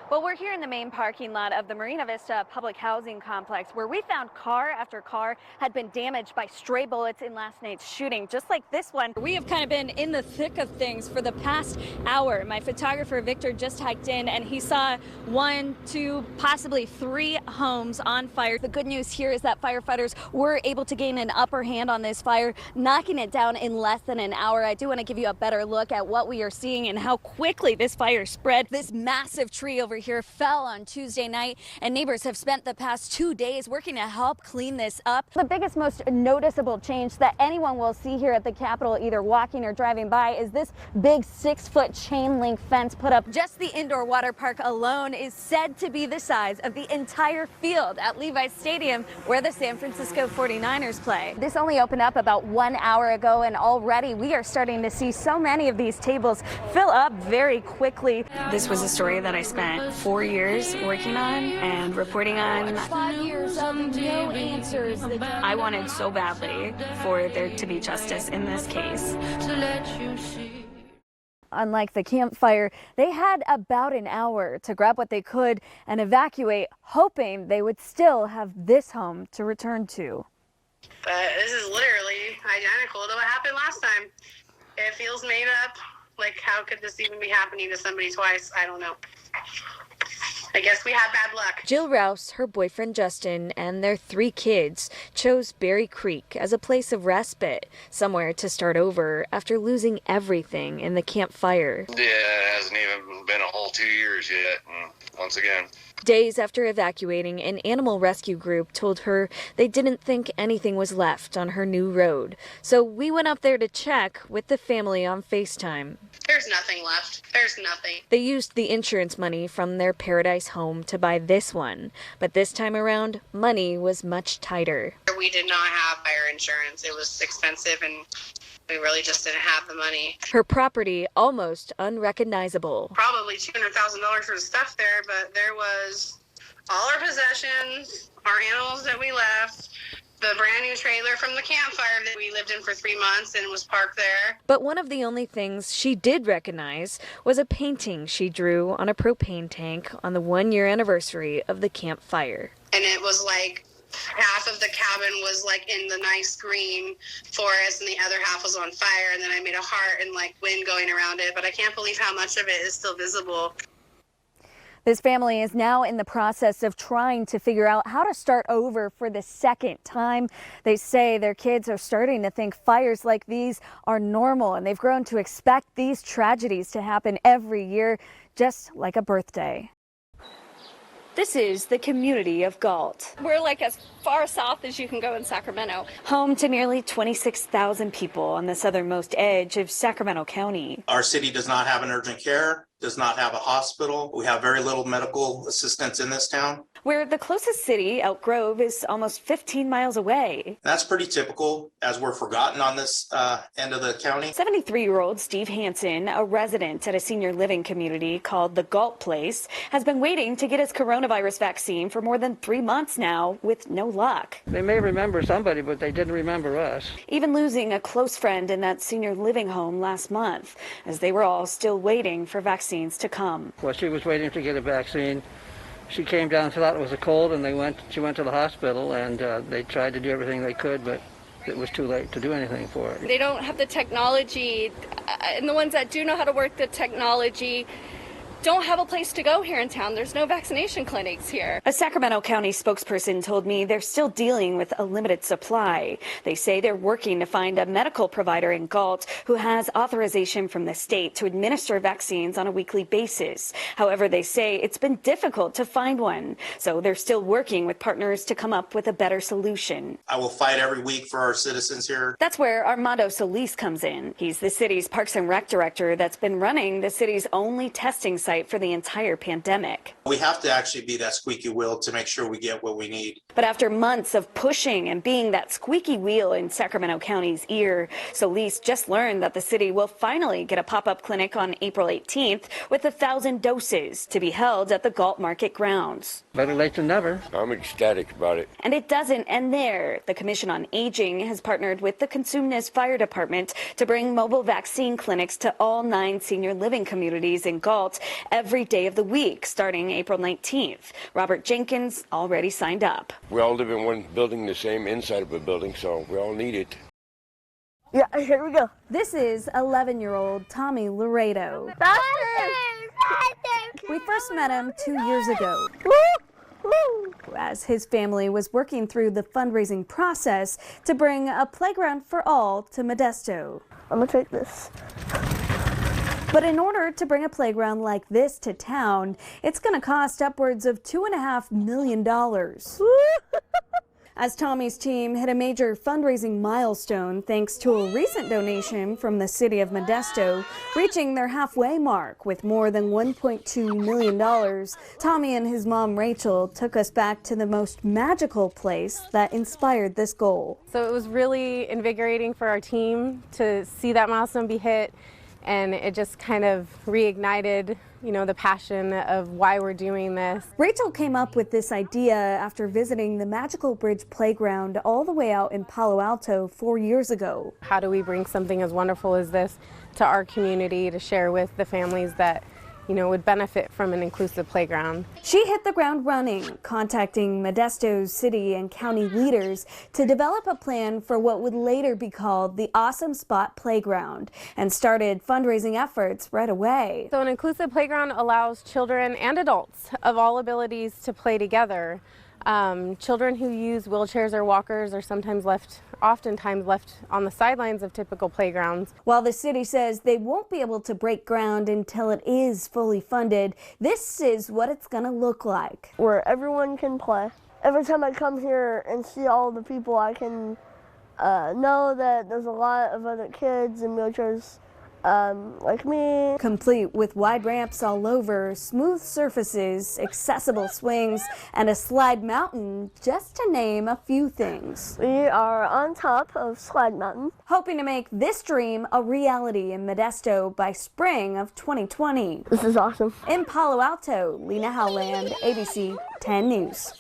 Well, we're here in the main parking lot of the Marina Vista public housing complex where we found car after car had been damaged by stray bullets in last night's shooting, just like this one. We have kind of been in the thick of things for the past hour. My photographer, Victor, just hiked in and he saw 1, 2, possibly 3 homes on fire. The good news here is that firefighters were able to gain an upper hand on this fire, knocking it down in less than an hour. I do want to give you a better look at what we are seeing and how quickly this fire spread. This massive tree over here fell on Tuesday night, and neighbors have spent the past 2 days working to help clean this up. The biggest, most noticeable change that anyone will see here at the Capitol, either walking or driving by, is this big 6-foot chain link fence put up. Just the indoor water park alone is said to be the size of the entire field at Levi's Stadium, where the San Francisco 49ers play. This only opened up about 1 hour ago, and already we are starting to see so many of these tables fill up very quickly. This was a story that I spent 4 years working on and reporting on. 5 years of no answers. I wanted so badly for there to be justice in this case. Unlike the campfire, they had about an hour to grab what they could and evacuate, hoping they would still have this home to return to. But this is literally identical to what happened last time. It feels made up. Like, how could this even be happening to somebody twice? I don't know. I guess we had bad luck. Jill Rouse, her boyfriend Justin, and their 3 kids chose Berry Creek as a place of respite, somewhere to start over after losing everything in the campfire. Yeah, it hasn't even been a whole 2 years yet, and once again. Days after evacuating, an animal rescue group told her they didn't think anything was left on her new road. So we went up there to check with the family on FaceTime. There's nothing left. There's nothing. They used the insurance money from their paradise home to buy this one, but this time around, money was much tighter. We did not have fire insurance. It was expensive, and we really just didn't have the money. Her property almost unrecognizable. Probably $200,000 for the stuff there, but there was all our possessions, our animals that we left, the brand new trailer from the campfire that we lived in for 3 months and was parked there. But one of the only things she did recognize was a painting she drew on a propane tank on the 1-year anniversary of the campfire. And it was like half of the cabin was like in the nice green forest and the other half was on fire, and then I made a heart and like wind going around it, but I can't believe how much of it is still visible. This family is now in the process of trying to figure out how to start over for the second time. They say their kids are starting to think fires like these are normal, and they've grown to expect these tragedies to happen every year, just like a birthday. This is the community of Galt. We're like as far south as you can go in Sacramento. Home to nearly 26,000 people on the southernmost edge of Sacramento County. Our city does not have an urgent care, does not have a hospital. We have very little medical assistance in this town. Where the closest city, Elk Grove, is almost 15 miles away. That's pretty typical, as we're forgotten on this end of the county. 73-year-old Steve Hansen, a resident at a senior living community called the Galt Place, has been waiting to get his coronavirus vaccine for more than 3 months now with no luck. They may remember somebody, but they didn't remember us. Even losing a close friend in that senior living home last month, as they were all still waiting for vaccines to come. Well, she was waiting to get a vaccine. She came down, thought it was a cold, and she went to the hospital, and they tried to do everything they could, but it was too late to do anything for her. They don't have the technology, and the ones that do know how to work the technology don't have a place to go here in town. There's no vaccination clinics here. A Sacramento County spokesperson told me they're still dealing with a limited supply. They say they're working to find a medical provider in Galt who has authorization from the state to administer vaccines on a weekly basis. However, they say it's been difficult to find one, so they're still working with partners to come up with a better solution. I will fight every week for our citizens here. That's where Armando Solis comes in. He's the city's Parks and Rec director that's been running the city's only testing site for the entire pandemic. We have to actually be that squeaky wheel to make sure we get what we need. But after months of pushing and being that squeaky wheel in Sacramento County's ear, Solis just learned that the city will finally get a pop-up clinic on April 18th with 1,000 doses to be held at the Galt Market grounds. Better late than never. I'm ecstatic about it. And it doesn't end there. The Commission on Aging has partnered with the Cosumnes Fire Department to bring mobile vaccine clinics to all 9 senior living communities in Galt every day of the week starting April 19th. Robert Jenkins already signed up. We all live in one building, the same inside of a building, so we all need it. Yeah, here we go. This is 11-year-old Tommy Laredo. We first met him 2 years ago as his family was working through the fundraising process to bring a playground for all to Modesto. I'm gonna take this. But in order to bring a playground like this to town, it's going to cost upwards of $2.5 million. As Tommy's team hit a major fundraising milestone thanks to a recent donation from the city of Modesto, reaching their halfway mark with more than $1.2 million, Tommy and his mom Rachel took us back to the most magical place that inspired this goal. So it was really invigorating for our team to see that milestone be hit, and it just kind of reignited, the passion of why we're doing this. Rachel came up with this idea after visiting the Magical Bridge Playground all the way out in Palo Alto 4 years ago. How do we bring something as wonderful as this to our community to share with the families that would benefit from an inclusive playground? She hit the ground running, contacting Modesto's city and county leaders to develop a plan for what would later be called the Awesome Spot Playground, and started fundraising efforts right away. So an inclusive playground allows children and adults of all abilities to play together. Children who use wheelchairs or walkers are oftentimes left on the sidelines of typical playgrounds. While the city says they won't be able to break ground until it is fully funded, this is what it's going to look like. Where everyone can play. Every time I come here and see all the people, I can know that there's a lot of other kids in wheelchairs like me. Complete with wide ramps all over, smooth surfaces, accessible swings, and a slide mountain, just to name a few things. We are on top of Slide Mountain. Hoping to make this dream a reality in Modesto by spring of 2020. This is awesome. In Palo Alto, Lena Howland, ABC 10 News.